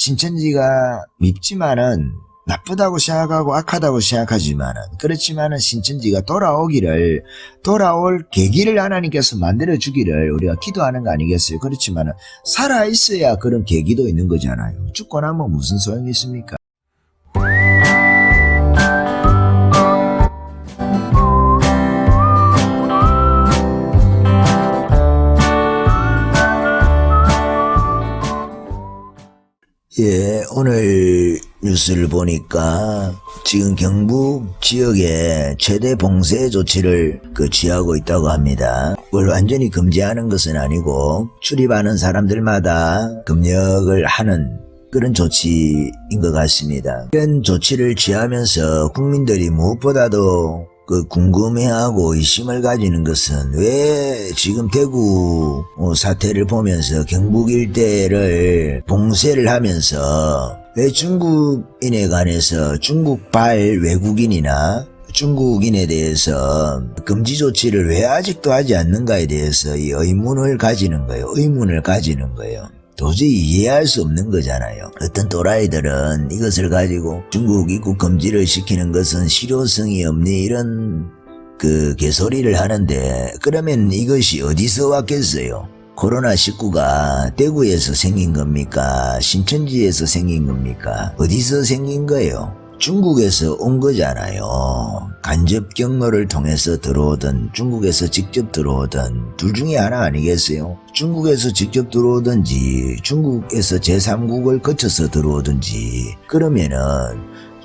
신천지가 밉지만은 나쁘다고 생각하고 악하다고 생각하지만은 그렇지만은 신천지가 돌아올 계기를 하나님께서 만들어 주기를 우리가 기도하는 거 아니겠어요? 그렇지만은 살아 있어야 그런 계기도 있는 거잖아요. 죽고 나면 무슨 소용이 있습니까? 예, 오늘 뉴스를 보니까 지금 경북 지역에 최대 봉쇄 조치를 취하고 있다고 합니다. 그걸 완전히 금지하는 것은 아니고 출입하는 사람들마다 검역을 하는 그런 조치인 것 같습니다. 이런 조치를 취하면서 국민들이 무엇보다도 궁금해하고 의심을 가지는 것은 왜 지금 대구 사태를 보면서 경북 일대를 봉쇄를 하면서 왜 중국인에 관해서 중국발 외국인이나 중국인에 대해서 금지 조치를 왜 아직도 하지 않는가에 대해서 이 의문을 가지는 거예요. 도저히 이해할 수 없는 거잖아요. 어떤 또라이들은 이것을 가지고 중국 입국 금지를 시키는 것은 실효성이 없니 이런 개소리를 하는데, 그러면 이것이 어디서 왔겠어요? 코로나19가 대구에서 생긴 겁니까? 신천지에서 생긴 겁니까? 어디서 생긴 거예요? 중국에서 온 거잖아요. 간접 경로를 통해서 들어오든 중국에서 직접 들어오든 둘 중에 하나 아니겠어요? 중국에서 직접 들어오든지 중국에서 제3국을 거쳐서 들어오든지, 그러면은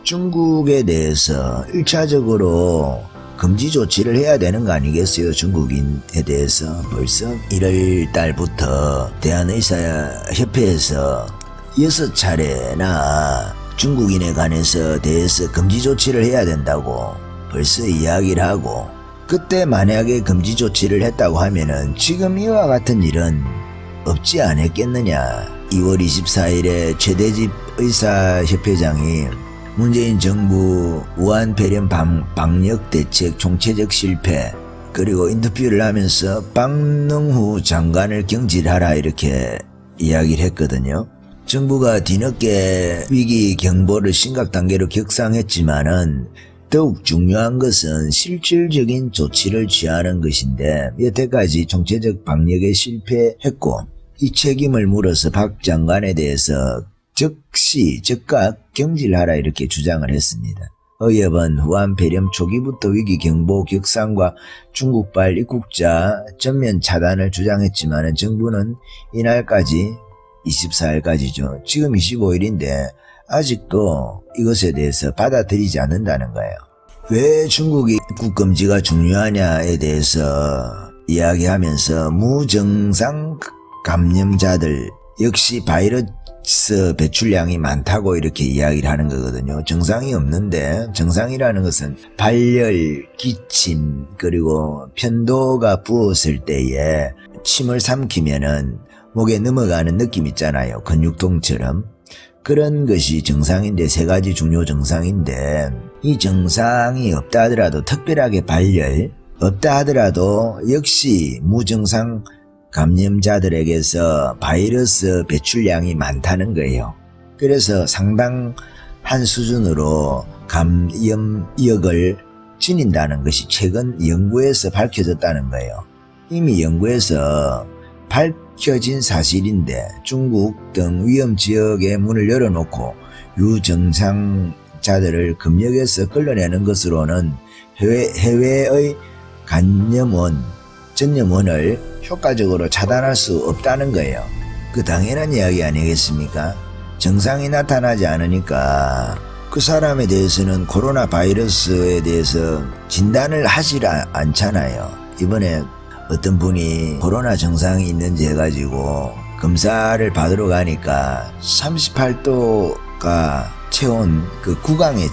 중국에 대해서 1차적으로 금지 조치를 해야 되는 거 아니겠어요? 중국인에 대해서 벌써 1월 달부터 대한의사협회에서 6차례나 중국인에 대해서 금지 조치를 해야 된다고 벌써 이야기를 하고, 그때 만약에 금지 조치를 했다고 하면은 지금 이와 같은 일은 없지 않았겠느냐. 2월 24일에 최대집 의사협회장이 문재인 정부 우한 폐렴 방역 대책 총체적 실패, 그리고 인터뷰를 하면서 박능후 장관을 경질하라 이렇게 이야기를 했거든요. 정부가 뒤늦게 위기 경보를 심각 단계로 격상했지만은 더욱 중요한 것은 실질적인 조치를 취하는 것인데, 여태까지 총체적 방역에 실패했고 이 책임을 물어서 박 장관에 대해서 즉각 경질하라 이렇게 주장을 했습니다. 의협은 후한 폐렴 초기부터 위기 경보 격상과 중국발 입국자 전면 차단을 주장했지만 정부는 이날까지 24일까지죠. 지금 25일인데 아직도 이것에 대해서 받아들이지 않는다는 거예요. 왜 중국이 입국 금지가 중요하냐에 대해서 이야기하면서 무증상 감염자들 역시 바이러스 배출량이 많다고 이렇게 이야기를 하는 거거든요. 증상이 없는데, 증상이라는 것은 발열, 기침, 그리고 편도가 부었을 때에 침을 삼키면은 목에 넘어가는 느낌 있잖아요. 근육통처럼. 그런 것이 증상인데, 3가지 중요 증상인데, 이 증상이 없다 하더라도, 특별하게 발열 없다 하더라도 역시 무증상 감염자들에게서 바이러스 배출량이 많다는 거예요. 그래서 상당한 수준으로 감염력을 지닌다는 것이 최근 연구에서 밝혀졌다는 거예요. 이미 연구에서 밝혀진 사실인데, 중국 등 위험 지역에 문을 열어놓고 유증상자들을 검역에서 끌어내는 것으로는 해외의 전염원을 효과적으로 차단할 수 없다는 거예요. 당연한 이야기 아니겠습니까? 증상이 나타나지 않으니까 그 사람에 대해서는 코로나 바이러스에 대해서 진단을 하지 않잖아요. 이번에 어떤 분이 코로나 증상이 있는지 해가지고 검사를 받으러 가니까 38도가 체온 구강에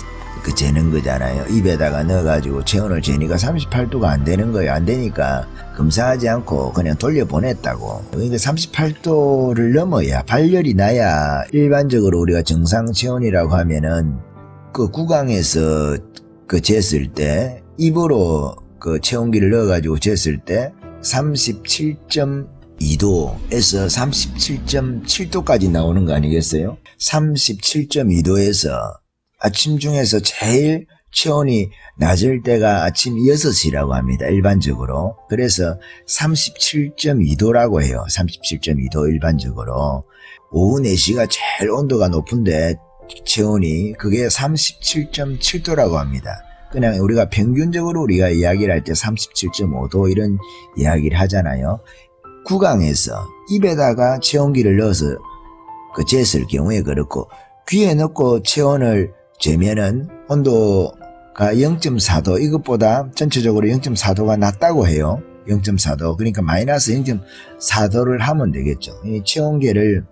재는 거잖아요. 입에다가 넣어가지고 체온을 재니까 38도가 안 되는 거예요. 안 되니까 검사하지 않고 그냥 돌려보냈다고. 그러니까 38도를 넘어야, 발열이 나야 일반적으로 우리가 정상 체온이라고 하면은 구강에서 쟀을 때, 입으로 체온기를 넣어가지고 쟀을 때 37.1 32도에서 37.7도까지 나오는 거 아니겠어요? 37.2도에서 아침 중에서 제일 체온이 낮을 때가 아침 6시라고 합니다. 일반적으로. 그래서 37.2도라고 해요. 37.2도 일반적으로. 오후 4시가 제일 온도가 높은데 체온이 그게 37.7도라고 합니다. 그냥 우리가 평균적으로 우리가 이야기를 할 때 37.5도 이런 이야기를 하잖아요. 구강에서 입에다가 체온기를 넣어서 쟀을 경우에 그렇고 귀에 넣고 체온을 재면은 온도가 0.4도 이것보다 전체적으로 0.4도가 낮다고 해요. 0.4도 그러니까 마이너스 0.4도를 하면 되겠죠. 이 체온계를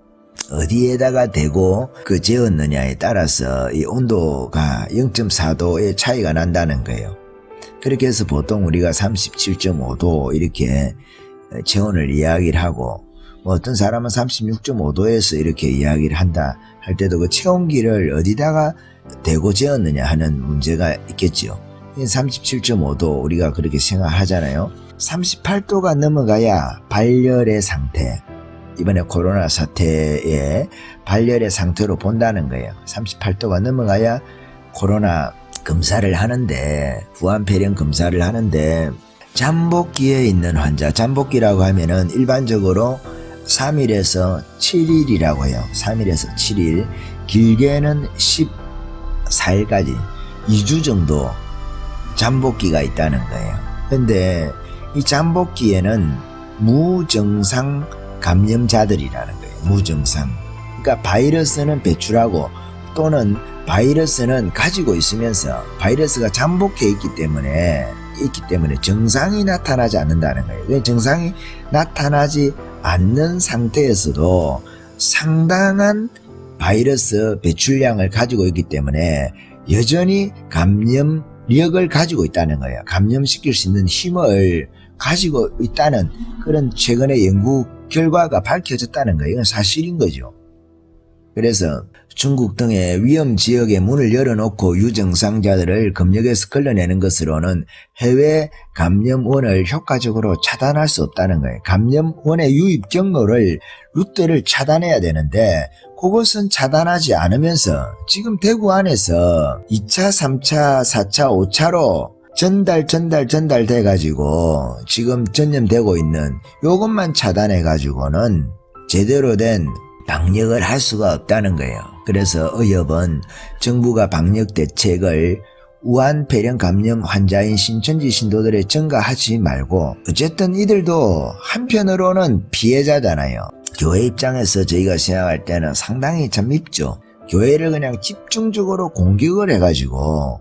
어디에다가 대고 재었느냐에 따라서 이 온도가 0.4도의 차이가 난다는 거예요. 그렇게 해서 보통 우리가 37.5도 이렇게 체온을 이야기를 하고 뭐 어떤 사람은 36.5도에서 이렇게 이야기를 한다 할 때도 그 체온기를 어디다가 대고 재었느냐 하는 문제가 있겠죠. 37.5도 우리가 그렇게 생각하잖아요. 38도가 넘어가야 발열의 상태, 이번에 코로나 사태에 발열의 상태로 본다는 거예요. 38도가 넘어가야 코로나 검사를 하는데, 후한폐렴 검사를 하는데, 잠복기에 있는 환자, 잠복기라고 하면은 일반적으로 3일에서 7일이라고 해요. 3일에서 7일, 길게는 14일까지 2주 정도 잠복기가 있다는 거예요. 근데 이 잠복기에는 무증상 감염자들이라는 거예요. 무증상. 그러니까 바이러스는 배출하고 또는 바이러스는 가지고 있으면서 바이러스가 잠복해 있기 때문에 정상이 나타나지 않는다는 거예요. 정상이 나타나지 않는 상태에서도 상당한 바이러스 배출량을 가지고 있기 때문에 여전히 감염력을 가지고 있다는 거예요. 감염시킬 수 있는 힘을 가지고 있다는 그런 최근의 연구 결과가 밝혀졌다는 거예요. 이건 사실인 거죠. 그래서 중국 등의 위험 지역에 문을 열어놓고 유증상자들을 검역에서 걸러내는 것으로는 해외 감염원을 효과적으로 차단할 수 없다는 거예요. 감염원의 유입 경로를 루트를 차단해야 되는데 그것은 차단하지 않으면서 지금 대구 안에서 2차, 3차, 4차, 5차로 전달돼 가지고 지금 전염되고 있는 요것만 차단해 가지고는 제대로 된 방역을 할 수가 없다는 거예요. 그래서 의협은 정부가 방역 대책을 우한폐렴 감염 환자인 신천지 신도들에 전가하지 말고, 어쨌든 이들도 한편으로는 피해자잖아요. 교회 입장에서 저희가 생각할 때는 상당히 참 밉죠. 교회를 그냥 집중적으로 공격을 해가지고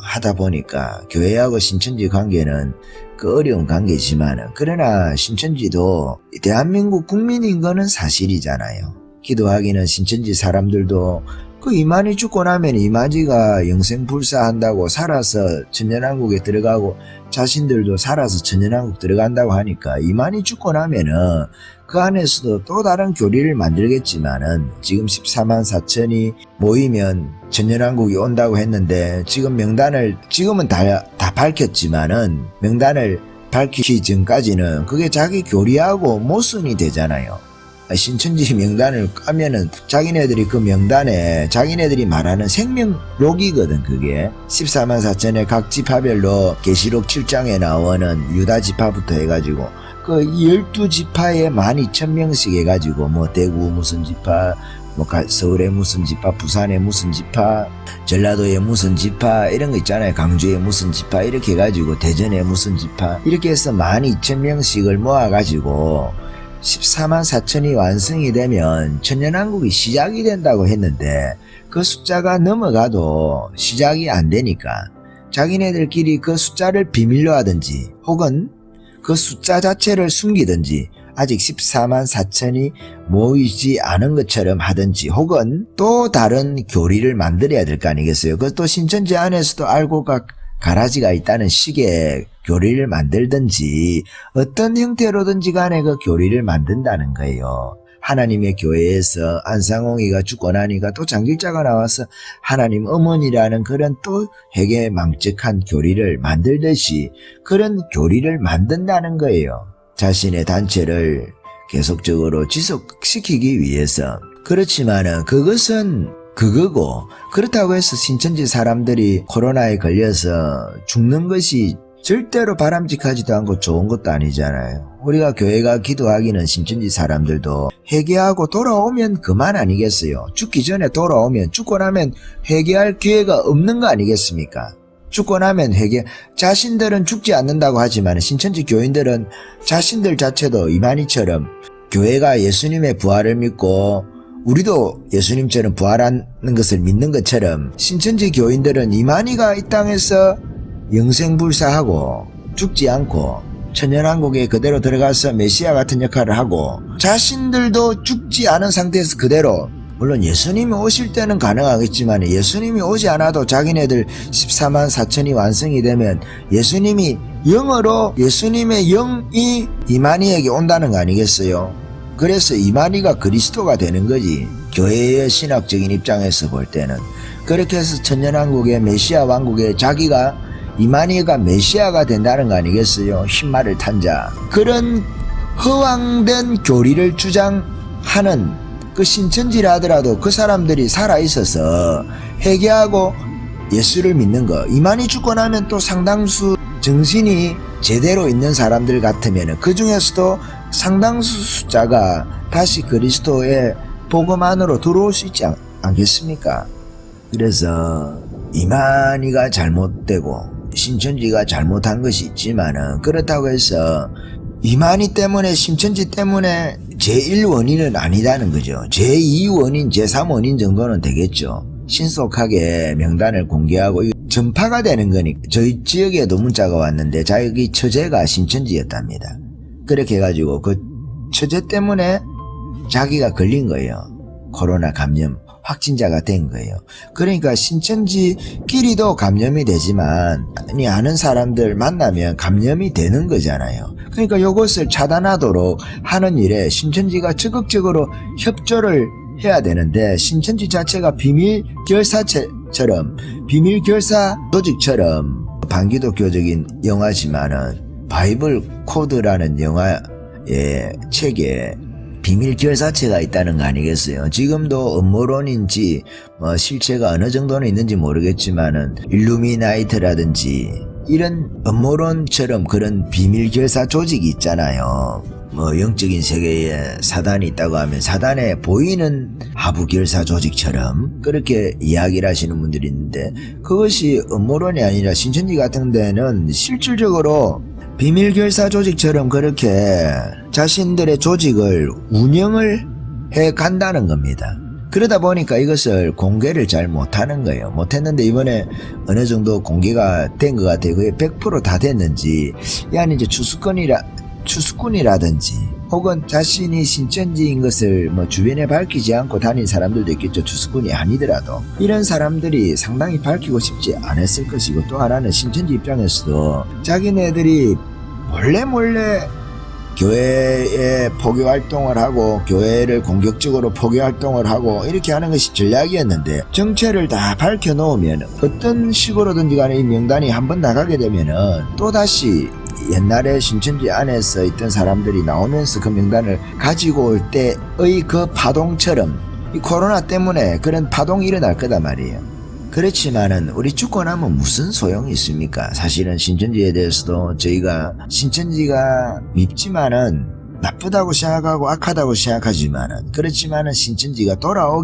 하다 보니까 교회하고 신천지 관계는 그 어려운 관계지만, 그러나 신천지도 대한민국 국민인 거는 사실이잖아요. 기도하기는 신천지 사람들도 그 이만희 죽고 나면 이만희가 영생불사한다고 살아서 천년왕국에 들어가고 자신들도 살아서 천년왕국 들어간다고 하니까 이만희 죽고 나면은 그 안에서도 또 다른 교리를 만들겠지만은, 지금 14만 4천이 모이면 천년왕국이 온다고 했는데 지금 명단을 지금은 다 밝혔지만은 명단을 밝히기 전까지는 그게 자기 교리하고 모순이 되잖아요. 신천지 명단을 까면은 자기네들이 그 명단에 자기네들이 말하는 생명록이거든. 그게 14만 4천의 각 지파별로 계시록 7장에 나오는 유다 지파부터 해가지고 그 12지파에 12,000명씩 해가지고 뭐 대구 무슨 지파, 뭐 서울의 무슨 지파, 부산의 무슨 지파, 전라도의 무슨 지파 이런 거 있잖아요. 강주의 무슨 지파 이렇게 해가지고 대전의 무슨 지파 이렇게 해서 12,000명씩을 모아가지고 14만 4천이 완성이 되면 천년왕국이 시작이 된다고 했는데, 그 숫자가 넘어가도 시작이 안 되니까 자기네들끼리 그 숫자를 비밀로 하든지 혹은 그 숫자 자체를 숨기든지 아직 14만 4천이 모이지 않은 것처럼 하든지 혹은 또 다른 교리를 만들어야 될 거 아니겠어요. 그것도 신천지 안에서도 알고 가라지가 있다는 식의 교리를 만들든지 어떤 형태로든지 간에 그 교리를 만든다는 거예요. 하나님의 교회에서 안상홍이가 죽고 나니까 또 장길자가 나와서 하나님 어머니라는 그런 또 회개망측한 교리를 만들듯이 그런 교리를 만든다는 거예요. 자신의 단체를 계속적으로 지속시키기 위해서. 그렇지만은 그것은 그거고, 그렇다고 해서 신천지 사람들이 코로나에 걸려서 죽는 것이 절대로 바람직하지도 않고 좋은 것도 아니잖아요. 우리가 교회가 기도하기는 신천지 사람들도 회개하고 돌아오면 그만 아니겠어요. 죽기 전에 돌아오면, 죽고 나면 회개할 기회가 없는 거 아니겠습니까? 죽고 나면 회개, 자신들은 죽지 않는다고 하지만 신천지 교인들은 자신들 자체도 이만희처럼 교회가 예수님의 부활을 믿고 우리도 예수님처럼 부활하는 것을 믿는 것처럼 신천지 교인들은 이만희가 이 땅에서 영생불사하고 죽지 않고 천년왕국에 그대로 들어가서 메시아 같은 역할을 하고 자신들도 죽지 않은 상태에서 그대로, 물론 예수님이 오실 때는 가능하겠지만 예수님이 오지 않아도 자기네들 14만 4천이 완성이 되면 예수님이 영으로 예수님의 영이 이만희에게 온다는 거 아니겠어요? 그래서 이만희가 그리스도가 되는 거지. 교회의 신학적인 입장에서 볼 때는. 그렇게 해서 천년왕국의 메시아 왕국에 자기가 이만희가 메시아가 된다는 거 아니겠어요? 흰말을 탄 자. 그런 허황된 교리를 주장하는 그 신천지라 하더라도 그 사람들이 살아있어서 회개하고 예수를 믿는 거, 이만희 죽고 나면 또 상당수 정신이 제대로 있는 사람들 같으면 그 중에서도 상당수 숫자가 다시 그리스도의 복음 안으로 들어올 수 있지 않겠습니까? 그래서 이만희가 잘못되고 신천지가 잘못한 것이 있지만은, 그렇다고 해서 이만희 때문에 신천지 때문에 제1원인은 아니다는 거죠. 제2원인 제3원인 정도는 되겠죠. 신속하게 명단을 공개하고 전파가 되는 거니까. 저희 지역에도 문자가 왔는데 자기 처제가 신천지였답니다. 그렇게 해가지고 그 처제 때문에 자기가 걸린 거예요. 코로나 감염 확진자가 된 거예요. 그러니까 신천지끼리도 감염이 되지만 아는 사람들 만나면 감염이 되는 거잖아요. 그러니까 이것을 차단하도록 하는 일에 신천지가 적극적으로 협조를 해야 되는데, 신천지 자체가 비밀결사처럼, 비밀결사 조직처럼 반기독교적인 영화지만은 바이블 코드라는 영화의 책에 비밀결사체가 있다는 거 아니겠어요? 지금도 음모론인지 실체가 어느 정도는 있는지 모르겠지만은 일루미나이트라든지 이런 음모론처럼 그런 비밀결사 조직이 있잖아요. 영적인 세계에 사단이 있다고 하면 사단에 보이는 하부결사 조직처럼 그렇게 이야기를 하시는 분들이 있는데, 그것이 음모론이 아니라 신천지 같은 데는 실질적으로 비밀결사 조직처럼 그렇게 자신들의 조직을 운영을 해 간다는 겁니다. 그러다 보니까 이것을 공개를 잘 못하는 거예요. 못했는데 이번에 어느 정도 공개가 된 것 같아요. 그게 100% 다 됐는지, 야니 이제 추수꾼이라든지 혹은 자신이 신천지인 것을 주변에 밝히지 않고 다닌 사람들도 있겠죠. 추수꾼이 아니더라도 이런 사람들이 상당히 밝히고 싶지 않았을 것이고, 또 하나는 신천지 입장에서도 자기네들이 몰래 교회에 포교 활동을 하고 교회를 공격적으로 포교 활동을 하고 이렇게 하는 것이 전략이었는데, 정체를 다 밝혀놓으면 어떤 식으로든지 간에 이 명단이 한번 나가게 되면은 또다시 옛날에 신천지 안에서 있던 사람들이 나오면서 그 명단을 가지고 올 때의 그 파동처럼 이 코로나 때문에 그런 파동이 일어날 거단 말이에요. 그렇지만은 우리 죽고 나면 무슨 소용이 있습니까? 사실은 신천지에 대해서도 저희가 신천지가 밉지만은 나쁘다고 생각하고 악하다고 생각하지만은, 그렇지만은 신천지가 돌아올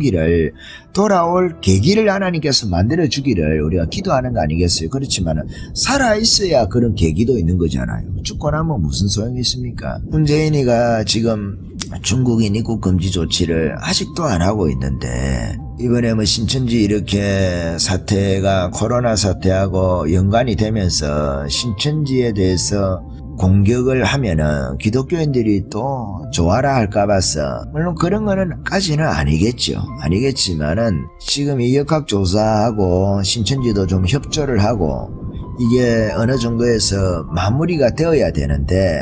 계기를 하나님께서 만들어 주기를 우리가 기도하는 거 아니겠어요? 그렇지만은 살아 있어야 그런 계기도 있는 거잖아요. 죽고 나면 무슨 소용이 있습니까? 문재인이가 지금 중국인 입국 금지 조치를 아직도 안 하고 있는데, 이번에 신천지 이렇게 사태가 코로나 사태하고 연관이 되면서 신천지에 대해서 공격을 하면은 기독교인들이 또 좋아라 할까 봐서, 물론 그런 거는 까지는 아니겠지만은 지금 이 역학조사하고 신천지도 좀 협조를 하고 이게 어느 정도에서 마무리가 되어야 되는데,